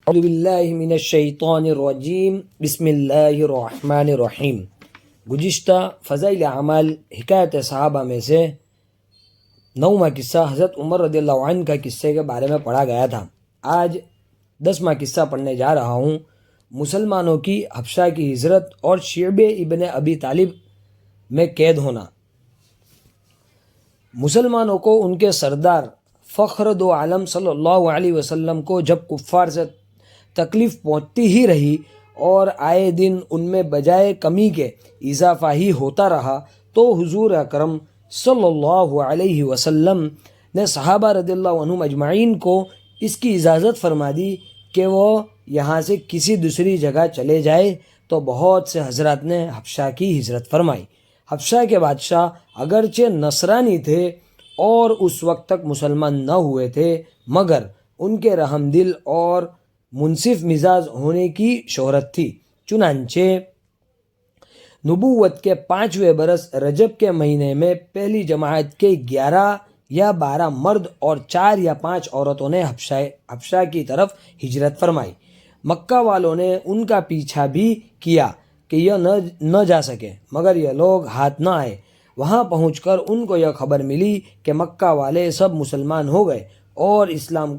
اعوذ باللہ من الشیطان الرجیم بسم اللہ الرحمن الرحیم۔ گزشتہ فضائل اعمال حکایت صحابہ میں سے 9واں قصہ حضرت عمر رضی اللہ عنہ کا قصے کے بارے میں پڑھا گیا تھا۔ آج 10واں قصہ پڑھنے جا رہا ہوں، مسلمانوں کی حبشہ کی ہجرت اور شعب ابن ابی طالب میں قید ہونا۔ مسلمانوں کو ان کے سردار فخر دو عالم صلی اللہ علیہ وسلم کو جب کفار سے تکلیف پہنچتی ہی رہی اور آئے دن ان میں بجائے کمی کے اضافہ ہی ہوتا رہا، تو حضور اکرم صلی اللہ علیہ وسلم نے صحابہ رضی اللہ عنہم اجمعین کو اس کی اجازت فرما دی کہ وہ یہاں سے کسی دوسری جگہ چلے جائے، تو بہت سے حضرات نے حبشہ کی ہجرت فرمائی۔ حبشہ کے بادشاہ اگرچہ نصرانی تھے اور اس وقت تک مسلمان نہ ہوئے تھے، مگر ان کے رحم دل اور منصف مزاج ہونے کی شہرت تھی۔ چنانچہ نبوت کے 5ویں برس رجب کے مہینے میں پہلی جماعت کے 11 یا 12 مرد اور 4 یا 5 عورتوں نے حبشہ کی طرف ہجرت فرمائی۔ مکہ والوں نے ان کا پیچھا بھی کیا کہ یہ نہ جا سکے، مگر یہ لوگ ہاتھ نہ آئے۔ وہاں پہنچ کر ان کو یہ خبر ملی کہ مکہ والے سب مسلمان ہو گئے اور اسلام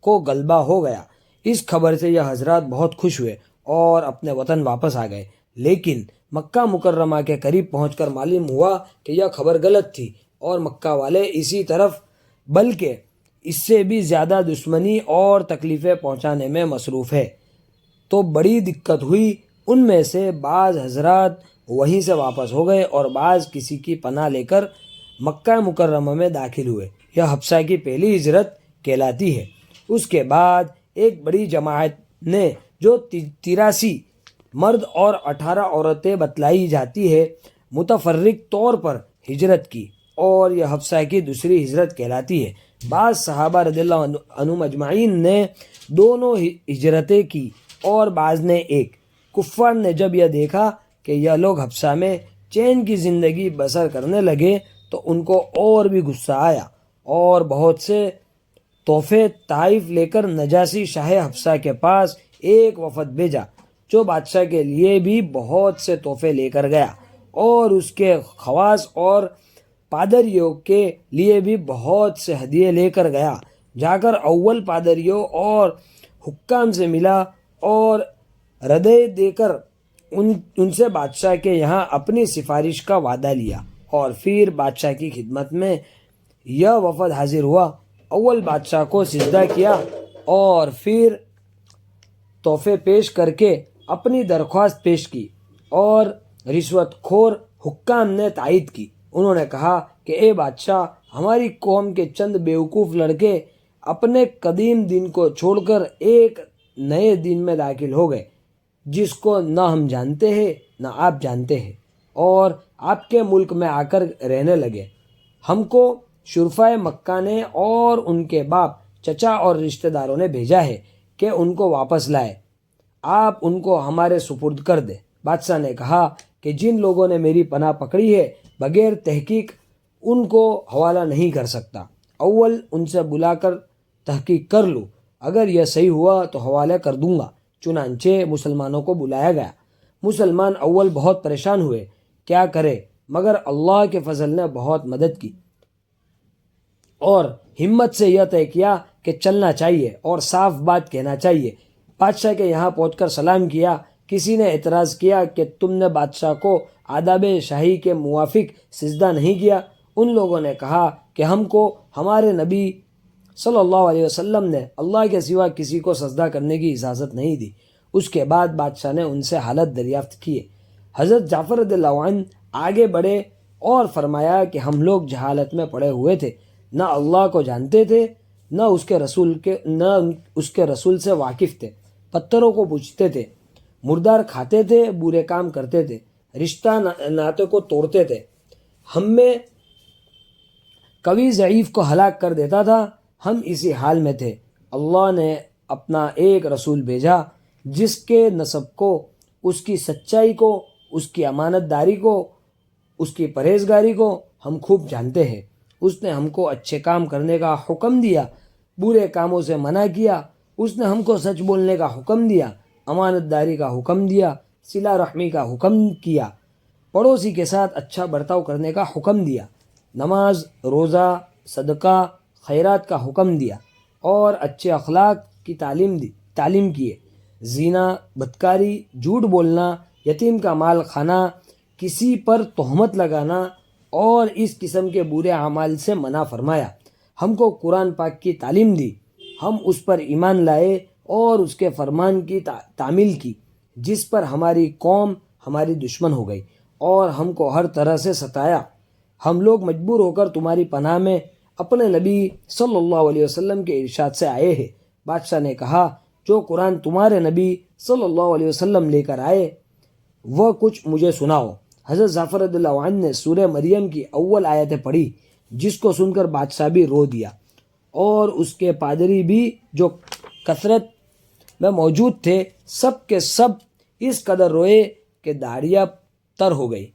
کو غلبہ ہو گیا۔ اس خبر سے یہ حضرات بہت خوش ہوئے اور اپنے وطن واپس آ گئے، لیکن مکہ مکرمہ کے قریب پہنچ کر معلوم ہوا کہ یہ خبر غلط تھی اور مکہ والے اسی طرف بلکہ اس سے بھی زیادہ دشمنی اور تکلیفیں پہنچانے میں مصروف ہے، تو بڑی دقت ہوئی۔ ان میں سے بعض حضرات وہیں سے واپس ہو گئے اور بعض کسی کی پناہ لے کر مکہ مکرمہ میں داخل ہوئے۔ یہ حبشہ کی پہلی ہجرت کہلاتی ہے۔ اس کے بعد ایک بڑی جماعت نے جو 83 مرد اور 18 عورتیں بتلائی جاتی ہے، متفرق طور پر ہجرت کی، اور یہ حبشہ کی دوسری ہجرت کہلاتی ہے۔ بعض صحابہ رضی اللہ عنہم اجمعین نے دونوں ہجرتیں کی اور بعض نے ایک۔ کفار نے جب یہ دیکھا کہ یہ لوگ حبشہ میں چین کی زندگی بسر کرنے لگے، تو ان کو اور بھی غصہ آیا اور بہت سے تحفے تحائف لے کر نجاشی شاہ حبشہ کے پاس ایک وفد بھیجا، جو بادشاہ کے لیے بھی بہت سے تحفے لے کر گیا اور اس کے خواص اور پادریوں کے لیے بھی بہت سے ہدیے لے کر گیا۔ جا کر اول پادریوں اور حکام سے ملا اور ردے دے کر ان سے بادشاہ کے یہاں اپنی سفارش کا وعدہ لیا، اور پھر بادشاہ کی خدمت میں یہ وفد حاضر ہوا۔ اول بادشاہ کو سجدہ کیا اور پھر تحفے پیش کر کے اپنی درخواست پیش کی، اور رشوت خور حکام نے تائید کی۔ انہوں نے کہا کہ اے بادشاہ، ہماری قوم کے چند بیوقوف لڑکے اپنے قدیم دین کو چھوڑ کر ایک نئے دین میں داخل ہو گئے، جس کو نہ ہم جانتے ہیں نہ آپ جانتے ہیں، اور آپ کے ملک میں آ کر رہنے لگے۔ ہم کو شرفائے مکہ نے اور ان کے باپ، چچا اور رشتہ داروں نے بھیجا ہے کہ ان کو واپس لائے، آپ ان کو ہمارے سپرد کر دیں۔ بادشاہ نے کہا کہ جن لوگوں نے میری پناہ پکڑی ہے، بغیر تحقیق ان کو حوالہ نہیں کر سکتا۔ اول ان سے بلا کر تحقیق کر لوں، اگر یہ صحیح ہوا تو حوالے کر دوں گا۔ چنانچہ مسلمانوں کو بلایا گیا۔ مسلمان اول بہت پریشان ہوئے، کیا کرے، مگر اللہ کے فضل نے بہت مدد کی اور ہمت سے یہ طے کیا کہ چلنا چاہیے اور صاف بات کہنا چاہیے۔ بادشاہ کے یہاں پہنچ کر سلام کیا۔ کسی نے اعتراض کیا کہ تم نے بادشاہ کو آداب شاہی کے موافق سجدہ نہیں کیا۔ ان لوگوں نے کہا کہ ہم کو ہمارے نبی صلی اللہ علیہ وسلم نے اللہ کے سوا کسی کو سجدہ کرنے کی اجازت نہیں دی۔ اس کے بعد بادشاہ نے ان سے حالت دریافت کیے۔ حضرت جعفر رضی اللہ عنہ آگے بڑھے اور فرمایا کہ ہم لوگ جہالت میں پڑے ہوئے تھے، نہ اللہ کو جانتے تھے نہ اس کے رسول سے واقف تھے، پتھروں کو پوجتے تھے، مردار کھاتے تھے، برے کام کرتے تھے، رشتہ ناطے کو توڑتے تھے، ہم میں قوی ضعیف کو ہلاک کر دیتا تھا۔ ہم اسی حال میں تھے۔ اللہ نے اپنا ایک رسول بھیجا جس کے نسب کو، اس کی سچائی کو، اس کی امانت داری کو، اس کی پرہیزگاری کو ہم خوب جانتے ہیں۔ اس نے ہم کو اچھے کام کرنے کا حکم دیا، برے کاموں سے منع کیا۔ اس نے ہم کو سچ بولنے کا حکم دیا، امانت داری کا حکم دیا، صلہ رحمی کا حکم کیا، پڑوسی کے ساتھ اچھا برتاؤ کرنے کا حکم دیا، نماز، روزہ، صدقہ، خیرات کا حکم دیا، اور اچھے اخلاق کی تعلیم کیے۔ زنا، بدکاری، جھوٹ بولنا، یتیم کا مال کھانا، کسی پر تہمت لگانا اور اس قسم کے برے اعمال سے منع فرمایا۔ ہم کو قرآن پاک کی تعلیم دی، ہم اس پر ایمان لائے اور اس کے فرمان کی تعمیل کی، جس پر ہماری قوم ہماری دشمن ہو گئی اور ہم کو ہر طرح سے ستایا۔ ہم لوگ مجبور ہو کر تمہاری پناہ میں اپنے نبی صلی اللہ علیہ وسلم کے ارشاد سے آئے ہیں۔ بادشاہ نے کہا، جو قرآن تمہارے نبی صلی اللہ علیہ وسلم لے کر آئے وہ کچھ مجھے سناؤ۔ حضرت جعفر رضی اللہ عنہ نے سورہ مریم کی اول آیتیں پڑھی، جس کو سن کر بادشاہ بھی رو دیا، اور اس کے پادری بھی جو کثرت میں موجود تھے، سب کے سب اس قدر روئے کہ داڑھیاں تر ہو گئی۔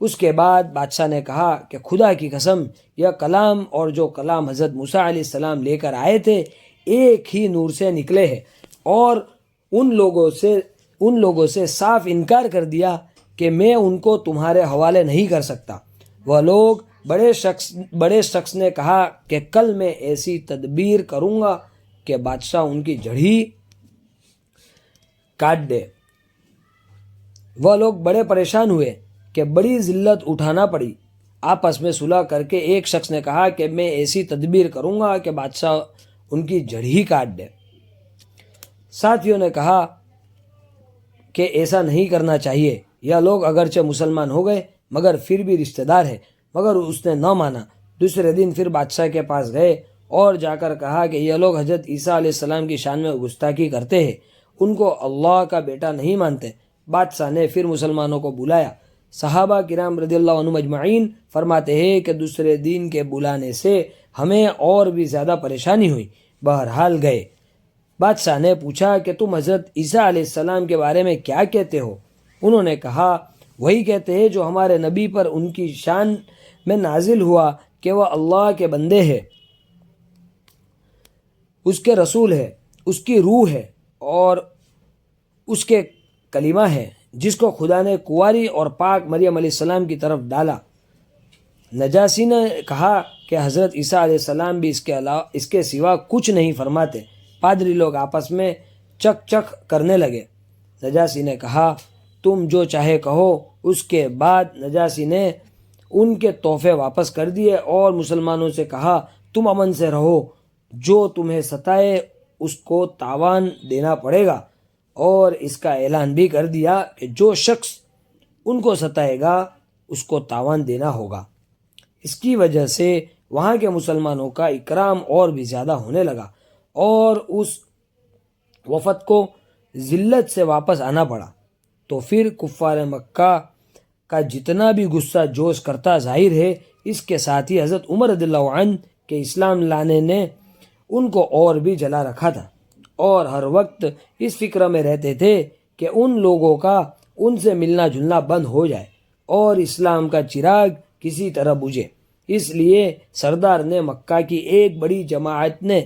اس کے بعد بادشاہ نے کہا کہ خدا کی قسم، یہ کلام اور جو کلام حضرت موسیٰ علیہ السلام لے کر آئے تھے ایک ہی نور سے نکلے ہیں، اور ان لوگوں سے صاف انکار کر دیا کہ میں ان کو تمہارے حوالے نہیں کر سکتا۔ وہ لوگ بڑے شخص نے کہا کہ کل میں ایسی تدبیر کروں گا کہ بادشاہ ان کی جڑی کاٹ دے۔ وہ لوگ بڑے پریشان ہوئے کہ بڑی ذلت اٹھانا پڑی۔ آپس میں صلح کر کے ایک شخص نے کہا کہ میں ایسی تدبیر کروں گا کہ بادشاہ ان کی جڑ ہی کاٹ دے۔ ساتھیوں نے کہا کہ ایسا نہیں کرنا چاہیے، یہ لوگ اگرچہ مسلمان ہو گئے مگر پھر بھی رشتہ دار ہیں، مگر اس نے نہ مانا۔ دوسرے دن پھر بادشاہ کے پاس گئے اور جا کر کہا کہ یہ لوگ حضرت عیسیٰ علیہ السلام کی شان میں گستاخی کرتے ہیں، ان کو اللہ کا بیٹا نہیں مانتے۔ بادشاہ نے پھر مسلمانوں کو بلایا۔ صحابہ کرام رضی اللہ عنہم اجمعین فرماتے ہیں کہ دوسرے دن کے بلانے سے ہمیں اور بھی زیادہ پریشانی ہوئی۔ بہرحال گئے۔ بادشاہ نے پوچھا کہ تم حضرت عیسیٰ علیہ السلام کے بارے میں کیا کہتے ہو؟ انہوں نے کہا، وہی کہتے ہیں جو ہمارے نبی پر ان کی شان میں نازل ہوا کہ وہ اللہ کے بندے ہیں، اس کے رسول ہے، اس کی روح ہے اور اس کے کلمہ ہے، جس کو خدا نے کنواری اور پاک مریم علیہ السلام کی طرف ڈالا۔ نجاشی نے کہا کہ حضرت عیسیٰ علیہ السلام بھی اس کے سوا کچھ نہیں فرماتے۔ پادری لوگ آپس میں چک چک کرنے لگے۔ نجاشی نے کہا، تم جو چاہے کہو۔ اس کے بعد نجاشی نے ان کے تحفے واپس کر دیے اور مسلمانوں سے کہا، تم امن سے رہو، جو تمہیں ستائے اس کو تاوان دینا پڑے گا، اور اس کا اعلان بھی کر دیا کہ جو شخص ان کو ستائے گا اس کو تاوان دینا ہوگا۔ اس کی وجہ سے وہاں کے مسلمانوں کا اکرام اور بھی زیادہ ہونے لگا اور اس وفد کو ذلت سے واپس آنا پڑا۔ تو پھر کفار مکہ کا جتنا بھی غصہ جوش کرتا ظاہر ہے، اس کے ساتھ ہی حضرت عمر رضی اللہ عنہ کے اسلام لانے نے ان کو اور بھی جلا رکھا تھا، اور ہر وقت اس فکر میں رہتے تھے کہ ان لوگوں کا ان سے ملنا جلنا بند ہو جائے اور اسلام کا چراغ کسی طرح بجھے۔ اس لیے سردار نے مکہ کی ایک بڑی جماعت نے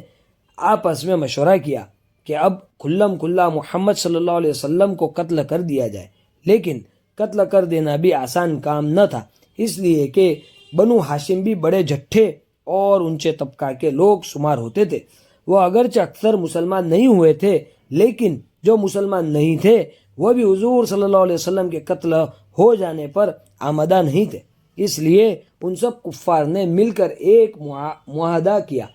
آپس میں مشورہ کیا کہ اب کھلم کھلا محمد صلی اللہ علیہ وسلم کو قتل کر دیا جائے، لیکن قتل کر دینا بھی آسان کام نہ تھا، اس لیے کہ بنو ہاشم بھی بڑے جھٹھے اور اونچے طبقہ کے لوگ شمار ہوتے تھے۔ وہ اگرچہ اکثر مسلمان نہیں ہوئے تھے، لیکن جو مسلمان نہیں تھے وہ بھی حضور صلی اللہ علیہ وسلم کے قتل ہو جانے پر آمادہ نہیں تھے۔ اس لیے ان سب کفار نے مل کر ایک معاہدہ کیا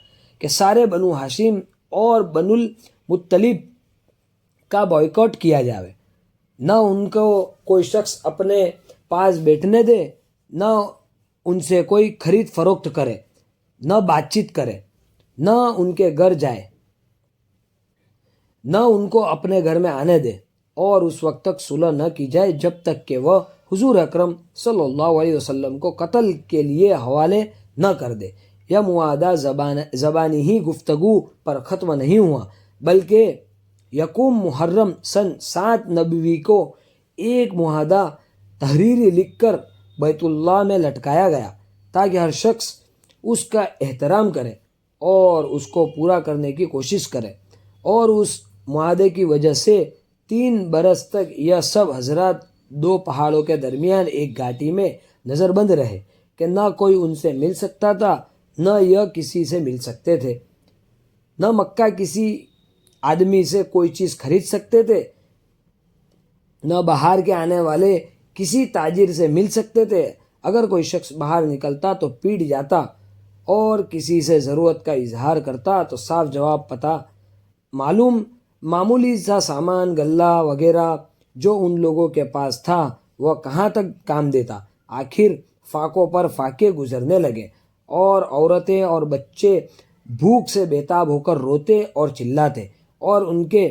کہ سارے بنو ہاشم اور بنو المطلب کا بائیکاٹ کیا جائے، نہ ان کو کوئی شخص اپنے پاس بیٹھنے دے، نہ ان سے کوئی خرید فروخت کرے، نہ بات چیت کرے، نہ ان کے گھر جائے، نہ ان کو اپنے گھر میں آنے دے، اور اس وقت تک صلح نہ کی جائے جب تک کہ وہ حضور اکرم صلی اللہ علیہ وسلم کو قتل کے لیے حوالے نہ کر دے۔ یہ معاہدہ زبانی ہی گفتگو پر ختم نہیں ہوا، بلکہ یکم محرم سن 7 نبوی کو ایک معاہدہ تحریری لکھ کر بیت اللہ میں لٹکایا گیا تاکہ ہر شخص اس کا احترام کرے اور اس کو پورا کرنے کی کوشش کرے۔ اور اس معاہدے کی وجہ سے 3 برس تک یہ سب حضرات 2 پہاڑوں کے درمیان ایک گھاٹی میں نظر بند رہے کہ نہ کوئی ان سے مل سکتا تھا، نہ یہ کسی سے مل سکتے تھے، نہ مکہ کسی آدمی سے کوئی چیز خرید سکتے تھے، نہ باہر کے آنے والے کسی تاجر سے مل سکتے تھے۔ اگر کوئی شخص باہر نکلتا تو پیٹ جاتا اور کسی سے ضرورت کا اظہار کرتا تو صاف جواب پتہ معمولی سا سامان غلہ وغیرہ جو ان لوگوں کے پاس تھا وہ کہاں تک کام دیتا۔ آخر فاقوں پر فاقے گزرنے لگے اور عورتیں اور بچے بھوک سے بےتاب ہو کر روتے اور چلاتے، اور ان کے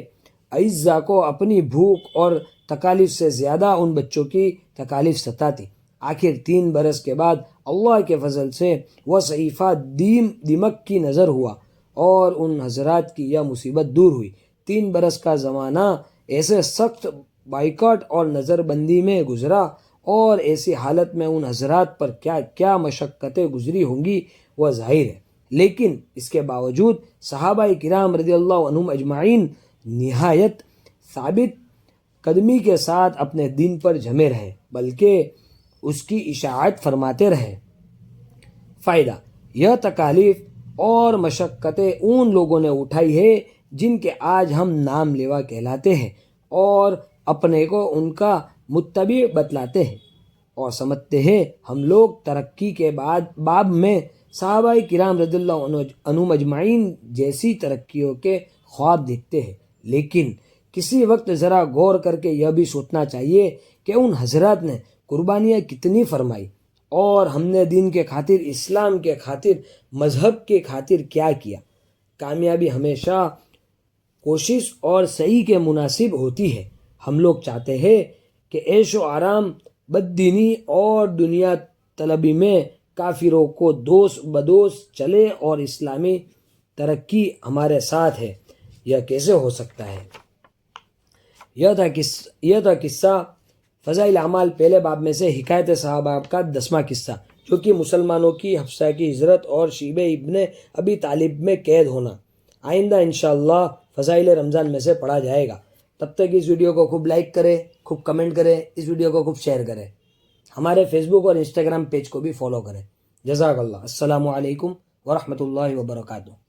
اعزاء کو اپنی بھوک اور تکالیف سے زیادہ ان بچوں کی تکالیف ستاتی۔ آخر 3 برس کے بعد اللہ کے فضل سے وہ صحیفہ دمک کی نظر ہوا اور ان حضرات کی یہ مصیبت دور ہوئی۔ 3 برس کا زمانہ ایسے سخت بائیکاٹ اور نظر بندی میں گزرا، اور ایسی حالت میں ان حضرات پر کیا کیا مشقتیں گزری ہوں گی وہ ظاہر ہے، لیکن اس کے باوجود صحابہ کرام رضی اللہ عنہم اجمعین نہایت ثابت قدمی کے ساتھ اپنے دین پر جمے رہے، بلکہ اس کی اشاعت فرماتے رہے۔ فائدہ: یہ تکالیف اور مشقتیں ان لوگوں نے اٹھائی ہے جن کے آج ہم نام لیوا کہلاتے ہیں، اور اپنے کو ان کا متبع بتلاتے ہیں، اور سمجھتے ہیں ہم لوگ ترقی کے باب میں صحابہ کرام رضی اللہ عنہم اجمعین جیسی ترقیوں کے خواب دیکھتے ہیں، لیکن کسی وقت ذرا غور کر کے یہ بھی سوچنا چاہیے کہ ان حضرات نے قربانیاں کتنی فرمائی، اور ہم نے دین کے خاطر، اسلام کے خاطر، مذہب کے خاطر کیا کیا۔ کامیابی ہمیشہ کوشش اور صحیح کے مناسب ہوتی ہے۔ ہم لوگ چاہتے ہیں کہ عیش و آرام، بددینی اور دنیا طلبی میں کافروں کو دوست بدوست چلے اور اسلامی ترقی ہمارے ساتھ ہے۔ یہ کیسے ہو سکتا ہے؟ یہ تھا قصہ فضائل اعمال پہلے باب میں سے حکایت صحابہ کا 10واں قصہ، جو کہ مسلمانوں کی حفصہ کی ہجرت اور شیبہ ابن ابی طالب میں قید ہونا۔ آئندہ انشاءاللہ فضائل رمضان میں سے پڑھا جائے گا۔ تب تک اس ویڈیو کو خوب لائک کریں، خوب کمنٹ کریں، اس ویڈیو کو خوب شیئر کریں، ہمارے فیس بک اور انسٹاگرام پیج کو بھی فالو کریں۔ جزاک اللہ۔ السلام علیکم ورحمۃ اللہ وبرکاتہ۔